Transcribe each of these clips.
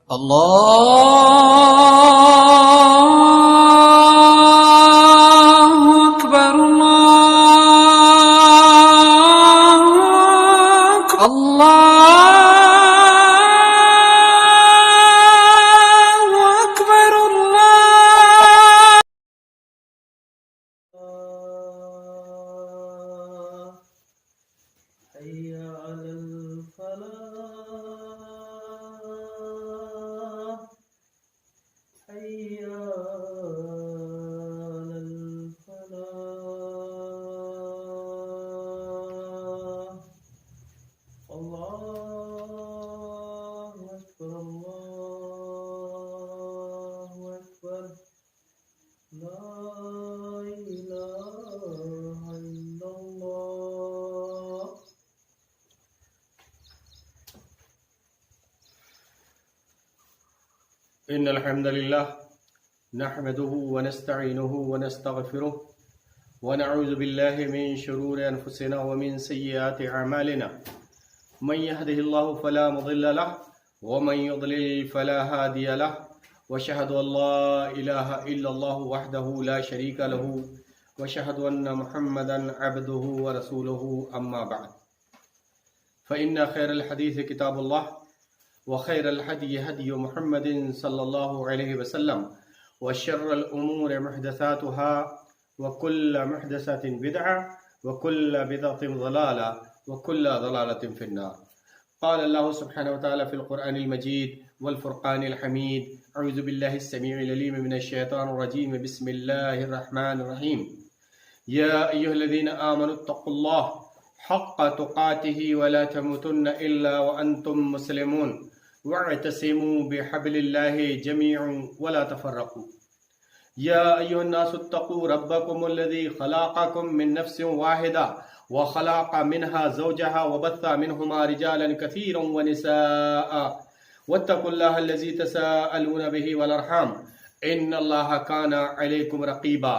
الله أكبر الله أكبر الله أكبر الله. حي على الفلاح حي على الفلاح. الله أكبر الله أكبر لا إله إلا الله. إن الحمد لله نحمده ونستعينه ونستغفره ونعوذ بالله من شرور أنفسنا ومن سيئات أعمالنا من يهده الله فلا مضل له ومن يضلل فلا هادي له وأشهد أن لا إله إلا الله وحده لا شريك له وأشهد أن محمدا عبده ورسوله أما بعد فإن خير الحديث كتاب الله وخير الهدي هدي محمد صلى الله عليه وسلم وشر الأمور محدثاتها وكل محدثة بدعة وكل بدعة ضلالة وكل ضلالة في النار. قال الله سبحانه وتعالى في القرآن المجيد والفرقان الحميد أعوذ بالله السميع العليم من الشيطان الرجيم بسم الله الرحمن الرحيم يا أيها الذين آمنوا اتقوا الله حق تقاته ولا تموتن إلا وأنتم مسلمون واعتصموا بحبل الله جميعا ولا تفرقوا. يا أيها الناس اتقوا ربكم الذي خلقكم من نفس واحدة وخلق منها زوجها وبث منهما رجالا كثيرا ونساء واتقوا الله الذي تساءلون به والأرحام إن الله كان عليكم رقيبا.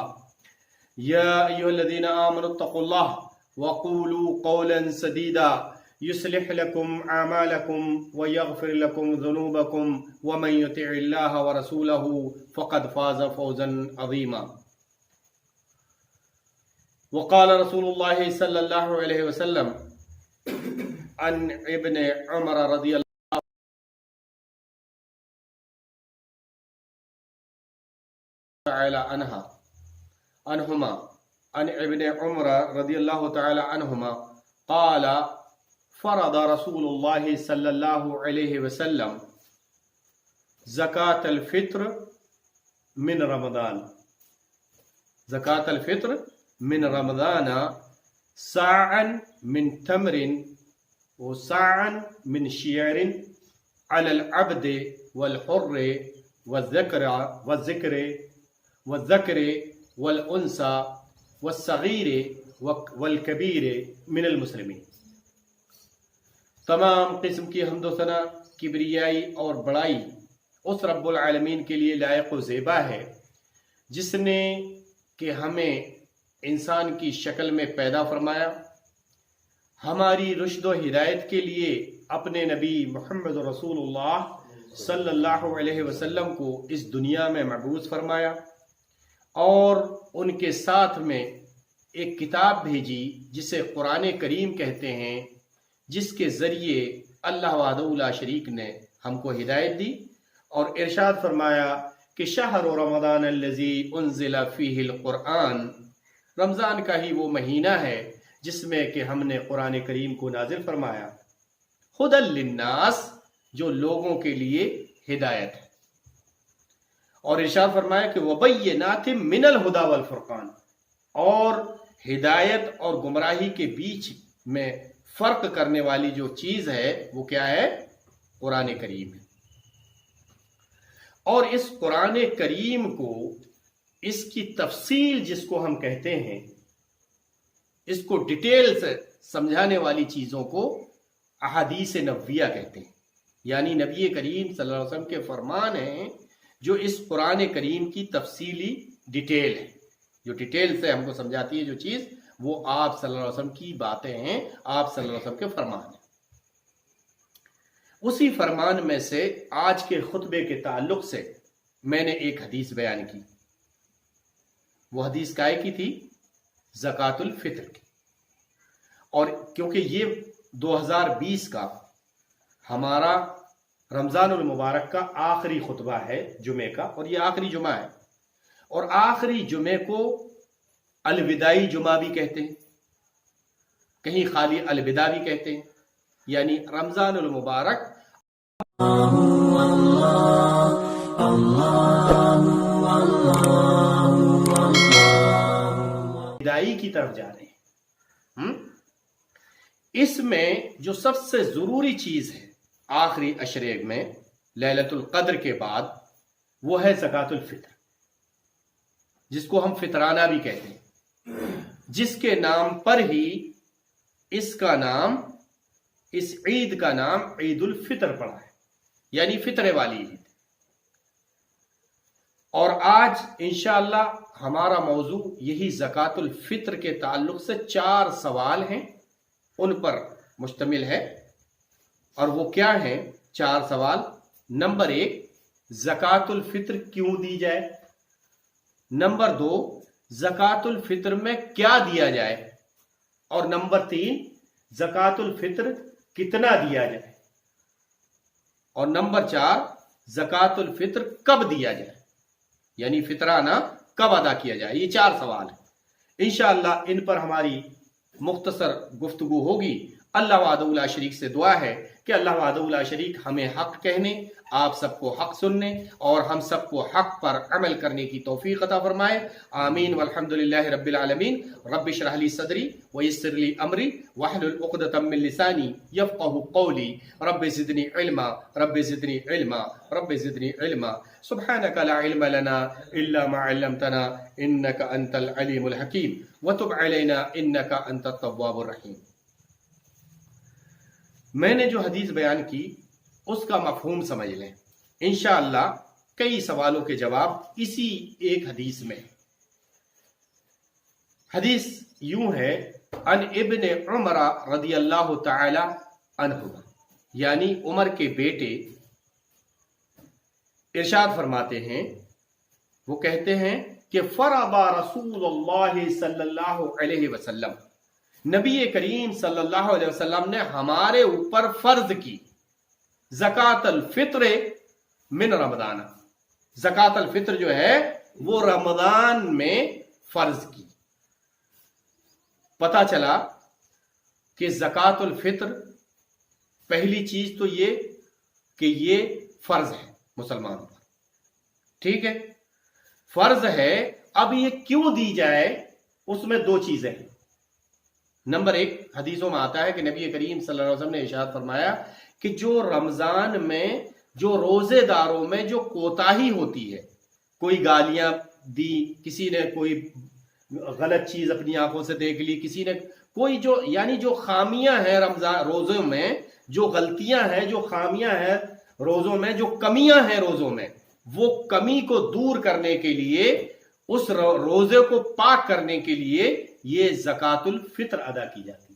يا أيها الذين آمنوا اتقوا الله وقولوا قولا سديدا يصلح لكم أعمالكم ويغفر لكم ذنوبكم ومن يطع الله ورسوله فقد فاز فوزا عظيما. وقال رسول الله صلى الله عليه وسلم عن ابن عمر رضي الله تعالى عنهما عن ابن عمر رضي الله تعالى عنهما قال فرض رسول الله صلى الله عليه وسلم زكاة الفطر من رمضان زكاة الفطر من رمضان ساعا من تمر وساعا من شعير على العبد والحر والذكر والأنثى والصغير والكبير من المسلمين. تمام قسم کی حمد و ثنا کبریائی اور بڑائی اس رب العالمین کے لیے لائق و زیبا ہے جس نے کہ ہمیں انسان کی شکل میں پیدا فرمایا، ہماری رشد و ہدایت کے لیے اپنے نبی محمد رسول اللہ صلی اللہ علیہ وسلم کو اس دنیا میں مبعوث فرمایا اور ان کے ساتھ میں ایک کتاب بھیجی جسے قرآن کریم کہتے ہیں، جس کے ذریعے اللہ وحدہ لا شریک نے ہم کو ہدایت دی اور ارشاد فرمایا کہ شہر رمضان الذی انزل فیہ القرآن، رمضان کا ہی وہ مہینہ ہے جس میں کہ ہم نے قرآن کریم کو نازل فرمایا، ہدی للناس، جو لوگوں کے لیے ہدایت ہے، اور ارشاد فرمایا کہ وبینات من الہدی والفرقان، اور ہدایت اور گمراہی کے بیچ میں فرق کرنے والی جو چیز ہے وہ کیا ہے؟ قرآن کریم ہے. اور اس قرآن کریم کو، اس کی تفصیل جس کو ہم کہتے ہیں، اس کو ڈیٹیل سے سمجھانے والی چیزوں کو احادیث نبویہ کہتے ہیں، یعنی نبی کریم صلی اللہ علیہ وسلم کے فرمان ہیں جو اس قرآن کریم کی تفصیلی ڈیٹیل ہے، جو ڈیٹیل سے ہم کو سمجھاتی ہے جو چیز، وہ آپ صلی اللہ علیہ وسلم کی باتیں ہیں، آپ صلی اللہ علیہ وسلم کے فرمان ہیں. اسی فرمان میں سے آج کے خطبے کے تعلق سے میں نے ایک حدیث بیان کی. وہ حدیث کائے کی تھی؟ زکوٰۃ الفطر کی. اور کیونکہ یہ 2020 کا ہمارا رمضان المبارک کا آخری خطبہ ہے جمعے کا، اور یہ آخری جمعہ ہے، اور آخری جمعے کو الوداعی جمعہ بھی کہتے ہیں، کہیں خالی الوداع بھی کہتے ہیں، یعنی رمضان المبارک الوداعی کی طرف جا رہے ہیں. اس میں جو سب سے ضروری چیز ہے آخری عشرے میں لیلۃ القدر کے بعد، وہ ہے زکوٰۃ الفطر، جس کو ہم فطرانہ بھی کہتے ہیں، جس کے نام پر ہی اس عید کا نام عید الفطر پڑا ہے، یعنی فطرے والی عید. اور آج انشاءاللہ ہمارا موضوع یہی زکوٰۃ الفطر کے تعلق سے 4 سوال ہیں، ان پر مشتمل ہے. اور وہ کیا ہیں 4 سوال؟ نمبر 1، زکوٰۃ الفطر کیوں دی جائے؟ نمبر 2، زکوٰۃ الفطر میں کیا دیا جائے؟ اور نمبر 3، زکوٰۃ الفطر کتنا دیا جائے؟ اور نمبر 4، زکوٰۃ الفطر کب دیا جائے، یعنی فطرانہ کب ادا کیا جائے. یہ 4 سوال ہیں. انشاءاللہ ان پر ہماری مختصر گفتگو ہوگی. اللہ وحدہ لا شریک سے دعا ہے کہ اللہ وحدہ لا شریک ہمیں حق کہنے، آپ سب کو حق سننے اور ہم سب کو حق پر عمل کرنے کی توفیق عطا فرمائے. آمین والحمد للہ رب العالمین. رب اشرح لی صدری ویسر لی امری واحلل عقدۃ من لسانی یفقهوا قولی. رب زدنی علما رب زدنی علما رب زدنی علما. سبحانک لا علم لنا الا ما علمتنا انک انت العلیم الحکیم وتب علینا انک انت التواب الرحیم. میں نے جو حدیث بیان کی اس کا مفہوم سمجھ لیں. انشاءاللہ کئی سوالوں کے جواب اسی ایک حدیث میں. حدیث یوں ہے، ان ابن عمر رضی اللہ تعالی عنہما، یعنی عمر کے بیٹے ارشاد فرماتے ہیں، وہ کہتے ہیں کہ فرض رسول اللہ صلی اللہ علیہ وسلم، نبی کریم صلی اللہ علیہ وسلم نے ہمارے اوپر فرض کی زکوٰۃ الفطر من رمضان. زکوٰۃ الفطر جو ہے وہ رمضان میں فرض کی. پتہ چلا کہ زکوٰۃ الفطر پہلی چیز تو یہ کہ یہ فرض ہے مسلمانوں پر. ٹھیک ہے، فرض ہے. اب یہ کیوں دی جائے؟ اس میں 2 چیزیں ہیں. نمبر 1، حدیثوں میں آتا ہے کہ نبی کریم صلی اللہ علیہ وسلم نے ارشاد فرمایا کہ جو رمضان میں جو روزے داروں میں جو کوتاہی ہوتی ہے، کوئی گالیاں دی، کسی نے کوئی غلط چیز اپنی آنکھوں سے دیکھ لی، کسی نے کوئی جو یعنی جو خامیاں ہیں رمضان روزوں میں، جو غلطیاں ہیں، جو خامیاں ہیں روزوں میں، جو کمیاں ہیں روزوں میں، وہ کمی کو دور کرنے کے لیے، اس روزے کو پاک کرنے کے لیے یہ زکوٰۃ الفطر ادا کی جاتی.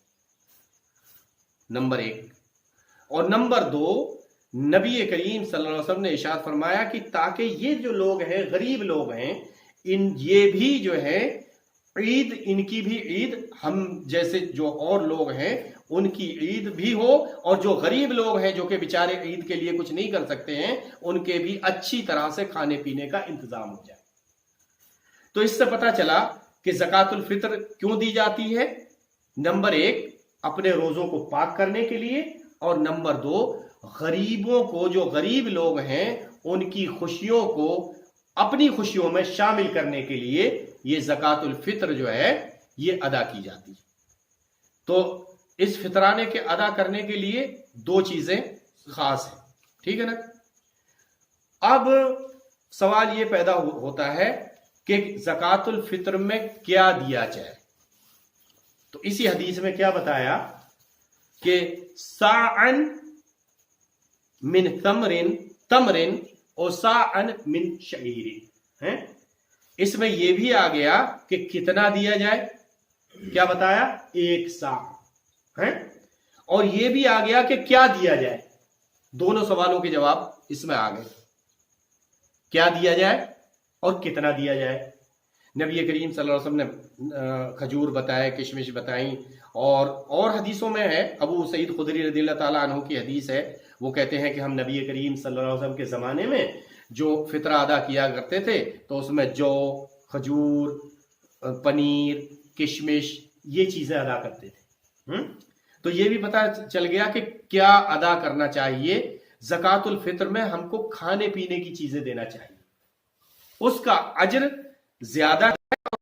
نمبر 1. اور نمبر 2، نبی کریم صلی اللہ علیہ وسلم نے ارشاد فرمایا کہ تاکہ یہ جو لوگ ہیں، غریب لوگ ہیں، یہ بھی جو ہے عید، ان کی بھی عید ہم جیسے جو اور لوگ ہیں ان کی عید بھی ہو، اور جو غریب لوگ ہیں جو کہ بیچارے عید کے لیے کچھ نہیں کر سکتے ہیں، ان کے بھی اچھی طرح سے کھانے پینے کا انتظام ہو جائے. تو اس سے پتہ چلا کہ زکوٰۃ الفطر کیوں دی جاتی ہے. نمبر 1، اپنے روزوں کو پاک کرنے کے لیے، اور نمبر 2، غریبوں کو، جو غریب لوگ ہیں ان کی خوشیوں کو اپنی خوشیوں میں شامل کرنے کے لیے یہ زکوٰۃ الفطر جو ہے یہ ادا کی جاتی ہے. تو اس فطرانے کے ادا کرنے کے لیے 2 چیزیں خاص ہیں. ٹھیک ہے نا. اب سوال یہ پیدا ہوتا ہے کہ زکوٰۃ الفطر میں کیا دیا جائے. تو اسی حدیث میں کیا بتایا کہ ساعن من تمر اور ساعن من شعیر ہیں. اس میں یہ بھی آ گیا کہ کتنا دیا جائے، کیا بتایا؟ 1 ساع ہے. اور یہ بھی آ گیا کہ کیا دیا جائے، دونوں سوالوں کے جواب اس میں آ گئے، کیا دیا جائے اور کتنا دیا جائے۔ نبی کریم صلی اللہ علیہ وسلم نے کھجور بتائے، کشمش بتائیں، اور حدیثوں میں ہے، ابو سعید خدری رضی اللہ تعالیٰ عنہ کی حدیث ہے، وہ کہتے ہیں کہ ہم نبی کریم صلی اللہ علیہ وسلم کے زمانے میں جو فطرہ ادا کیا کرتے تھے تو اس میں جو، کھجور، پنیر، کشمش، یہ چیزیں ادا کرتے تھے۔ تو یہ بھی پتہ چل گیا کہ کیا ادا کرنا چاہیے۔ زکوٰۃ الفطر میں ہم کو کھانے پینے کی چیزیں دینا چاہیے، اس کا اجر زیادہ ہے